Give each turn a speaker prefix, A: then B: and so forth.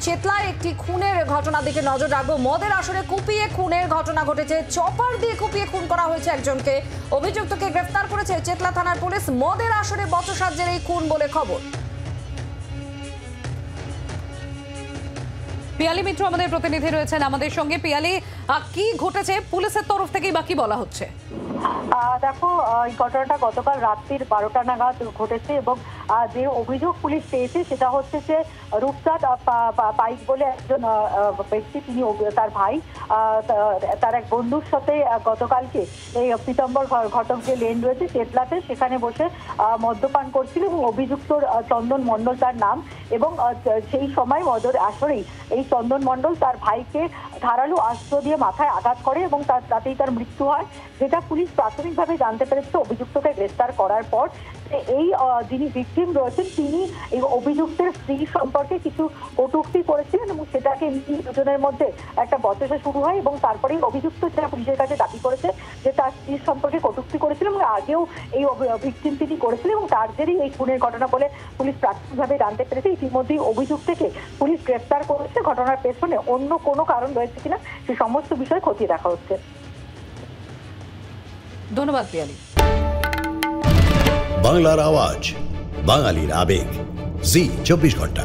A: চেতলায় একটি খুনের ঘটনার দিকে নজর রাখবো। মদের আসরে কুপিয়ে খুনের ঘটনা ঘটেছে। চপার দিয়ে কুপিয়ে খুন করা হয়েছে একজনকে। অভিযুক্তকে গ্রেফতার করেছে চেতলা থানার পুলিশ। মদের আসরে বচসাজ্যের এই খুন বলে খবর। পিয়ালি মিত্র আমাদের প্রতিনিধি রয়েছেন আমাদের সঙ্গে। পিয়ালি, কি ঘটেছে পুলিশের তরফ থেকেই বাকি বলা হচ্ছে?
B: দেখো, এই ঘটনাটা গতকাল রাত্রির 12টা নাগাদ ঘটেছে এবং যে অভিযোগ পুলিশ পেয়েছে সেটা হচ্ছে যে রূপচাঁদ পাইক বলে একজন ব্যক্তি, তিনি তার ভাই তার এক বন্ধুর সাথে গতকালকে এই পীতাম্বর ঘটক যে লেন রয়েছে চেতলাতে, সেখানে বসে মদ্যপান করছিল এবং অভিযুক্ত চন্দন মণ্ডল তার নাম। এবং সেই সময় মদের আসরেই এই চন্দন মণ্ডল তার ভাইকে ধারালো অস্ত্র দিয়ে মাথায় আঘাত করে এবং তাতেই তার মৃত্যু হয়, যেটা পুলিশ প্রাথমিকভাবে জানতে পেরেছে অভিযুক্তকে গ্রেফতার করার পর। এই যিনি ভিকটিম রয়েছেন তিনি এই অভিযুক্তের স্ত্রী সম্পর্কে কিছু কটূক্তি করেছিলেন এবং সেটাকে দুজনের মধ্যে একটা বচসা শুরু হয় এবং তারপরেই অভিযুক্ত যারা পুলিশের কাছে দাবি করেছে যে তার স্ত্রীর সম্পর্কে কটূক্তি করেছিল এবং আগেও এই ভিকটিম তিনি করেছিলেন এবং তার জেরেই এই খুনের ঘটনা বলে পুলিশ প্রাথমিকভাবে জানতে পেরেছে। ইতিমধ্যেই অভিযুক্তকে পুলিশ গ্রেফতার করেছে। ঘটনার পেছনে অন্য কোনো কারণ রয়েছে কিনা সে সমস্ত বিষয় খতিয়ে দেখা হচ্ছে।
A: ধন্যবাদ পিয়ালি।
C: বাংলার আওয়াজ, বাঙালির আবেগ, জি 24 ঘন্টা।